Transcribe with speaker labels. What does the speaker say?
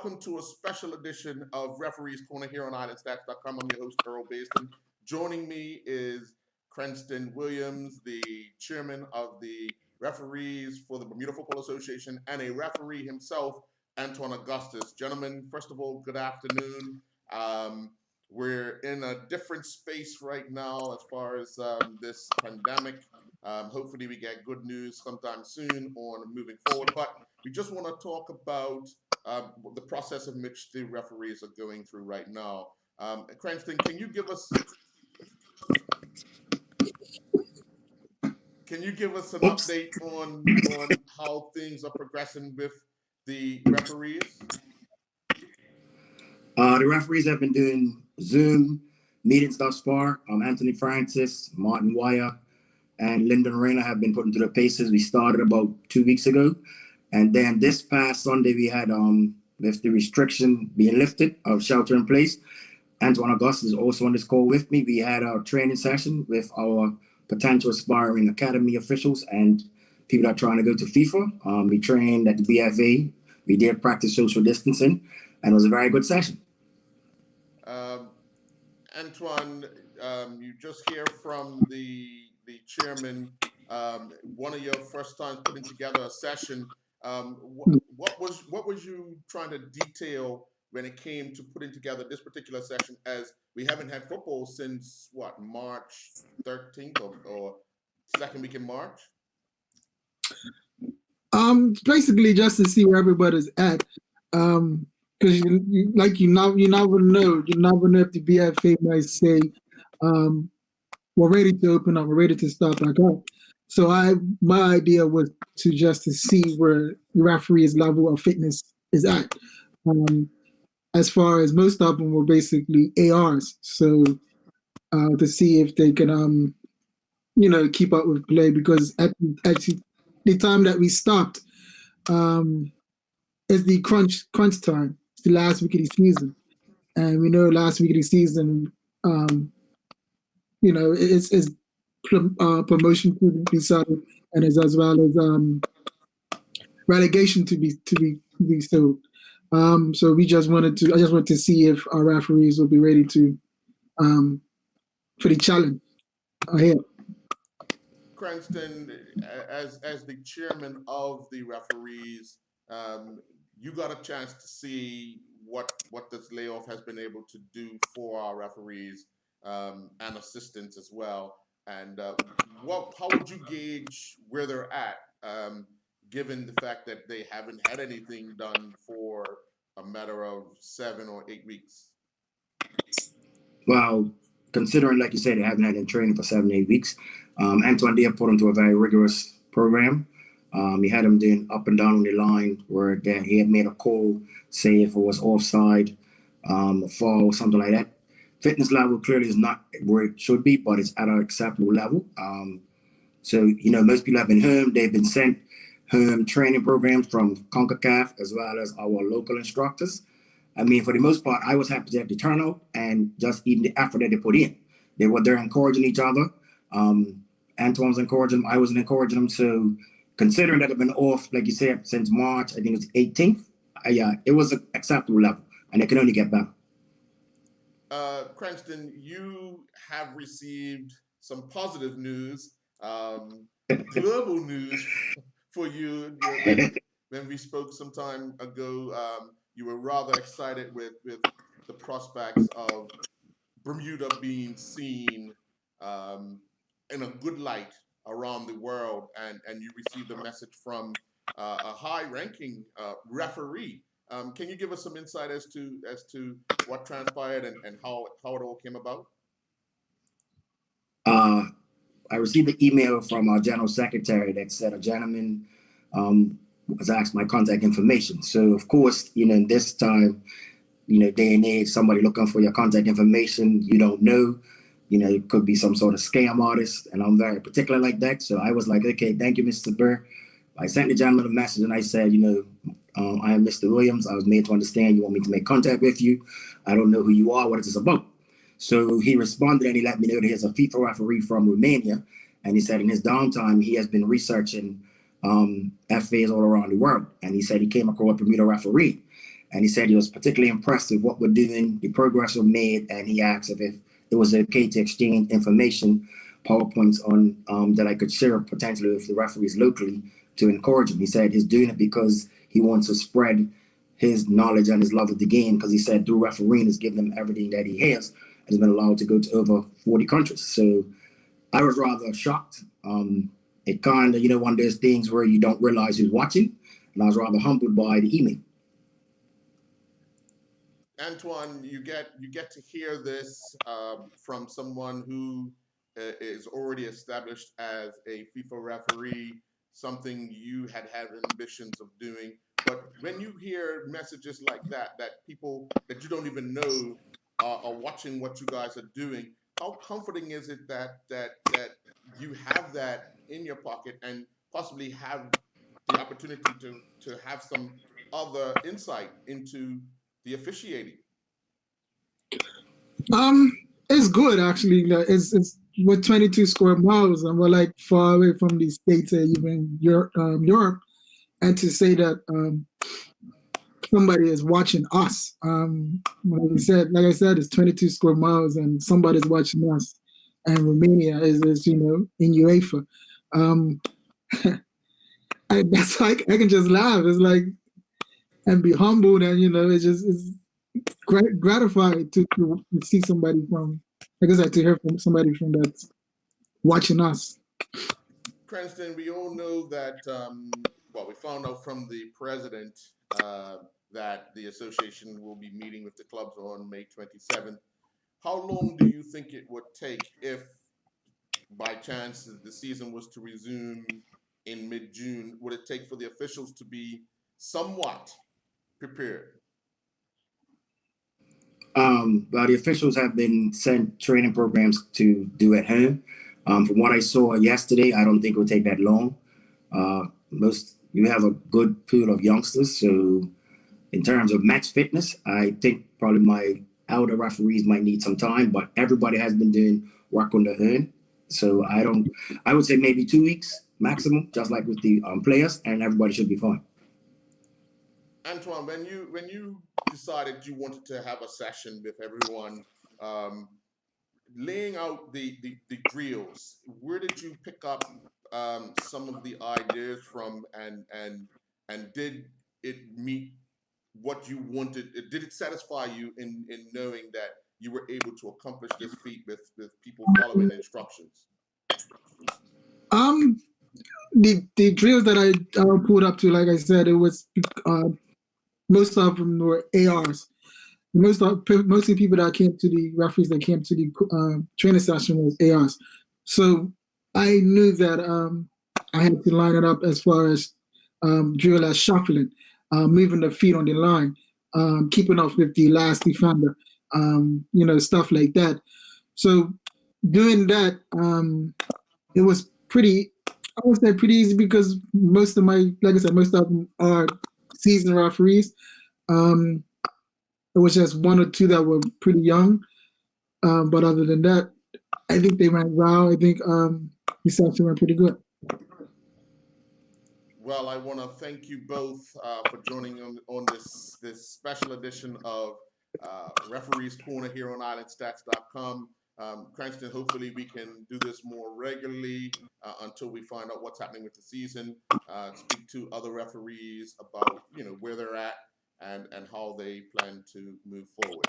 Speaker 1: welcome to a special edition of Referees Corner here on Islandstats.com. I'm your host, Earl Baston. Joining me is Cranston Williams, the chairman of the referees for the Bermuda Football Association, and a referee himself, Antoine Augustus. Gentlemen, first of all, good afternoon. We're in a different space right now as far as this pandemic. Hopefully we get good news sometime soon on moving forward, but we just want to talk about the process in which the referees are going through right now. Cranston, can you give us an update on how things are progressing with the referees?
Speaker 2: The referees have been doing Zoom meetings thus far. Anthony Francis, Martin Wire, and Lyndon Rayner have been put into the paces. We started about 2 weeks ago. And then this past Sunday, we had, with the restriction being lifted of shelter in place, Antoine Augustus is also on this call with me. We had our training session with our potential aspiring academy officials and people that are trying to go to FIFA. We trained at the BFA. We did practice social distancing, and it was a very good session.
Speaker 1: Antoine, you just hear from the chairman, one of your first times putting together a session. What was you trying to detail when it came to putting together this particular session, as we haven't had football since March 13th or second week in March?
Speaker 3: Basically just to see where everybody's at. Because you never know. You never know if the BFA might say, we're ready to open up, we're ready to start back up. So my idea was to see where the referee's level of fitness is at. As far as most of them were basically ARs. So to see if they can, keep up with play, because at the time that we stopped, it's the crunch time. It's the last week of the season. And we know last week of the season, it's promotion to be settled, and as well as relegation to be settled. So I just wanted to see if our referees will be ready to for the challenge ahead.
Speaker 1: Cranston, as the chairman of the referees, you got a chance to see what this layoff has been able to do for our referees and assistants as well. And how would you gauge where they're at, given the fact that they haven't had anything done for a matter of 7 or 8 weeks?
Speaker 2: Well, considering, like you said, they haven't had any training for 7 to 8 weeks, Antoine did put them to a very rigorous program. He had them doing up and down on the line where he had made a call, say if it was offside, a foul, something like that. Fitness level clearly is not where it should be, but it's at an acceptable level. So, most people have been home. They've been sent home training programs from CONCACAF as well as our local instructors. I mean, for the most part, I was happy to the turnout and just even the effort that they put in. They were there encouraging each other. Antoine was encouraging them. I was encouraging them. So considering that they've been off, like you said, since March, I think it was the 18th, it was an acceptable level, and it can only get better.
Speaker 1: Cranston, you have received some positive news, global news for you. When we spoke some time ago, you were rather excited with the prospects of Bermuda being seen in a good light around the world, and you received a message from a high-ranking referee. Can you give us some insight as to what transpired and how it all came about?
Speaker 2: I received an email from our general secretary that said a gentleman was asked my contact information. So of course, in this time, day and age, somebody looking for your contact information, you don't know. It could be some sort of scam artist, and I'm very particular like that. So I was like, okay, thank you, Mr. Burr. I sent the gentleman a message and I said, I am Mr. Williams. I was made to understand you want me to make contact with you. I don't know who you are, what is this about? So he responded and he let me know that he's a FIFA referee from Romania. And he said in his downtime, he has been researching FAs all around the world. And he said he came across a Bermuda referee. And he said he was particularly impressed with what we're doing, the progress we've made, and he asked if it was okay to exchange information, PowerPoints on that I could share potentially with the referees locally to encourage him. He said he's doing it because he wants to spread his knowledge and his love of the game, because he said through refereeing has given him everything that he has and has been allowed to go to over 40 countries. So I was rather shocked. It kind of, one of those things where you don't realize who's watching, and I was rather humbled by the email.
Speaker 1: Antoine, you get to hear this from someone who is already established as a FIFA referee, something you had ambitions of doing. But when you hear messages like that people that you don't even know are watching what you guys are doing, how comforting is it that you have that in your pocket and possibly have the opportunity to have some other insight into the officiating?
Speaker 3: It's good actually. Like, it's with 22 square miles, and we're like far away from the States or even Europe. And to say that somebody is watching us, like I said, it's 22 square miles, and somebody's watching us. And Romania is in UEFA. That's like I can just laugh. It's like and be humbled, and it's gratified to see somebody from, like I said, to hear from somebody from that's watching us.
Speaker 1: Cranston, we all know that, we found out from the president that the association will be meeting with the clubs on May 27th. How long do you think it would take if, by chance, the season was to resume in mid-June? Would it take for the officials to be somewhat prepared?
Speaker 2: Well, the officials have been sent training programs to do at home. From what I saw yesterday, I don't think it will take that long. You have a good pool of youngsters, so in terms of match fitness, I think probably my elder referees might need some time, but everybody has been doing work on their own. So I would say maybe 2 weeks maximum, just like with the players, and everybody should be fine.
Speaker 1: Antoine, when you decided you wanted to have a session with everyone, laying out the drills, where did you pick up some of the ideas from, and did it meet what you wanted? Did it satisfy you in knowing that you were able to accomplish this feat with people following instructions?
Speaker 3: The drills that I pulled up to, like I said, it was most of them were ARs. Mostly people that came to the referees that came to the training session was ARs. So I knew that I had to line it up as far as drill as shuffling, moving the feet on the line, keeping up with the last defender, stuff like that. So doing that, it was I would say pretty easy, because most of them are seasoned referees. It was just one or two that were pretty young. But other than that, I think they went well. I think the session went pretty good.
Speaker 1: Well, I want to thank you both for joining on this special edition of Referees Corner here on Islandstats.com. Cranston, hopefully we can do this more regularly until we find out what's happening with the season. Speak to other referees about where they're at and how they plan to move forward.